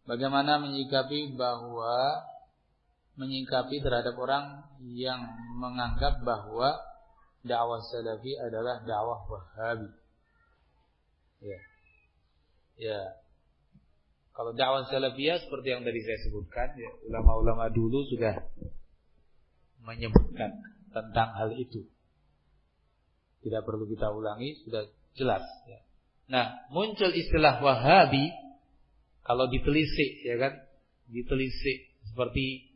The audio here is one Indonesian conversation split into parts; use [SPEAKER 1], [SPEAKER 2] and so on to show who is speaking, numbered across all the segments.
[SPEAKER 1] Bagaimana menyikapi terhadap orang yang menganggap bahwa dakwah salafi adalah dakwah Wahabi. Ya. Kalau dakwah salafiyah seperti yang tadi saya sebutkan, ya, ulama-ulama dulu sudah menyebutkan tentang hal itu. Tidak perlu kita ulangi, sudah jelas. Ya. Nah, muncul istilah Wahabi kalau ditelisik, ya kan? Ditelisik seperti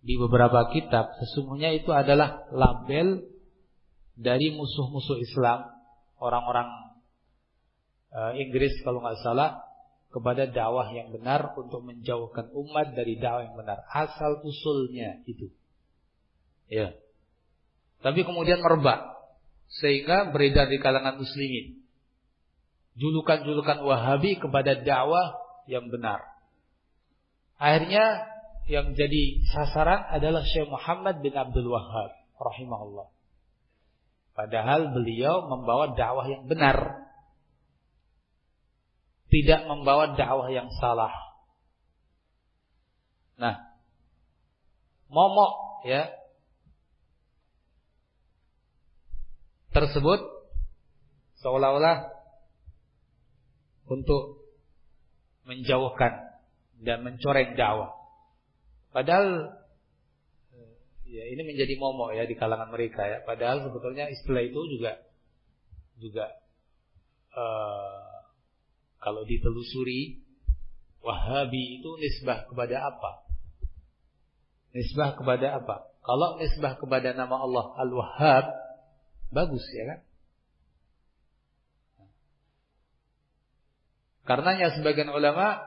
[SPEAKER 1] di beberapa kitab, sesungguhnya itu adalah label dari musuh-musuh Islam, orang-orang Inggris kalau nggak salah, kepada dakwah yang benar untuk menjauhkan umat dari dakwah yang benar. Asal usulnya itu. Ya. Tapi kemudian merebak sehingga beredar di kalangan muslimin julukan-julukan Wahabi kepada dakwah yang benar. Akhirnya yang jadi sasaran adalah Syekh Muhammad bin Abdul Wahhab rahimahullah. Padahal beliau membawa dakwah yang benar, tidak membawa dakwah yang salah. Nah, momok ya tersebut seolah-olah untuk menjauhkan dan mencoreng dakwah. Padahal ya ini menjadi momok ya di kalangan mereka ya. Padahal sebetulnya istilah itu juga kalau ditelusuri, Wahabi itu nisbah kepada apa? Nisbah kepada apa? Kalau nisbah kepada nama Allah Al-Wahhab, bagus ya kan? Karenanya sebagian ulama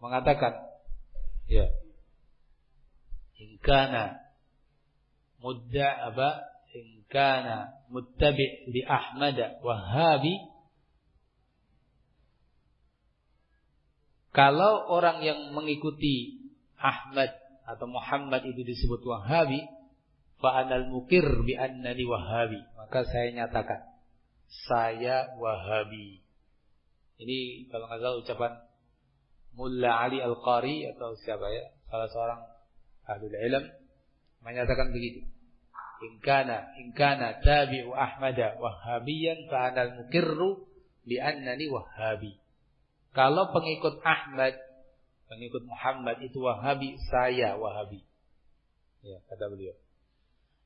[SPEAKER 1] mengatakan, ya, in kana muttabi' li Ahmad Wahhabi. Kalau orang yang mengikuti Ahmad atau Muhammad itu disebut Wahabi, fa'anal mukir bi annani Wahabi, maka saya nyatakan saya Wahabi. Ini kalau nggak salah ucapan Mulla Ali Al-Qari atau siapa ya, salah seorang ahlul ilm menyatakan begitu. In kana tabi'u Ahmad Wahhabiyan fa'anal mukirru bi annani Wahabi. Kalau pengikut Ahmad, pengikut Muhammad itu Wahabi, saya Wahabi. Ya, kata beliau.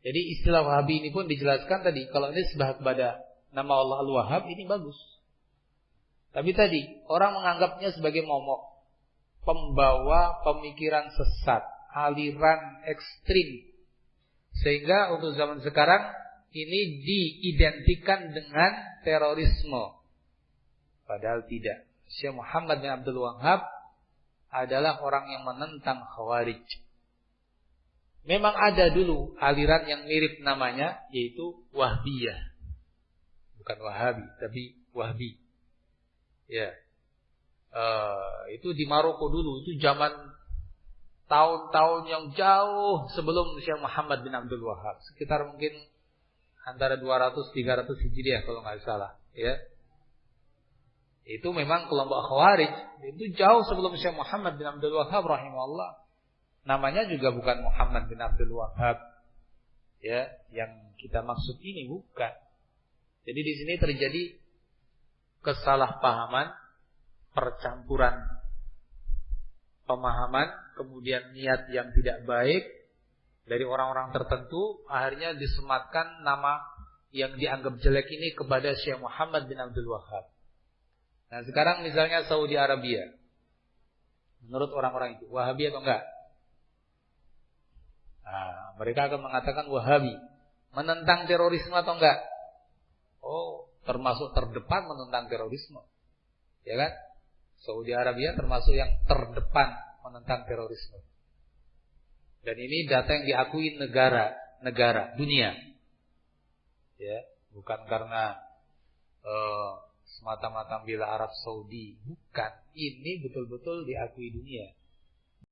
[SPEAKER 1] Jadi istilah Wahabi ini pun dijelaskan tadi. Kalau nisbah kepada nama Allah Al-Wahhab, ini bagus. Tapi tadi, orang menganggapnya sebagai momok, pembawa pemikiran sesat, aliran ekstrim. Sehingga untuk zaman sekarang, ini diidentikan dengan terorisme. Padahal tidak. Syekh Muhammad bin Abdul Wahhab adalah orang yang menentang Khawarij. Memang ada dulu aliran yang mirip namanya, yaitu Wahbiyah. Bukan Wahabi, tapi Wahbi. Ya, itu di Maroko dulu. Itu zaman tahun-tahun yang jauh sebelum Syekh Muhammad bin Abdul Wahhab. Sekitar mungkin antara 200-300 Hijriah kalau nggak salah. Ya. Itu memang kelompok Khawarij. Itu jauh sebelum Syekh Muhammad bin Abdul Wahhab rahimahullah. Namanya juga bukan Muhammad bin Abdul Wahhab. Ya, yang kita maksud ini bukan. Jadi di sini terjadi kesalahpahaman, percampuran pemahaman, kemudian niat yang tidak baik dari orang-orang tertentu, akhirnya disematkan nama yang dianggap jelek ini kepada Syekh Muhammad bin Abdul Wahhab. Nah sekarang misalnya Saudi Arabia, menurut orang-orang itu Wahabi atau enggak? Nah, mereka akan mengatakan Wahabi. Menentang terorisme atau enggak? Oh, termasuk terdepan menentang terorisme. Ya kan? Saudi Arabia termasuk yang terdepan menentang terorisme. Dan ini data yang diakui negara dunia. Ya, bukan karena semata-mata bela Arab Saudi, bukan. Ini betul-betul diakui dunia.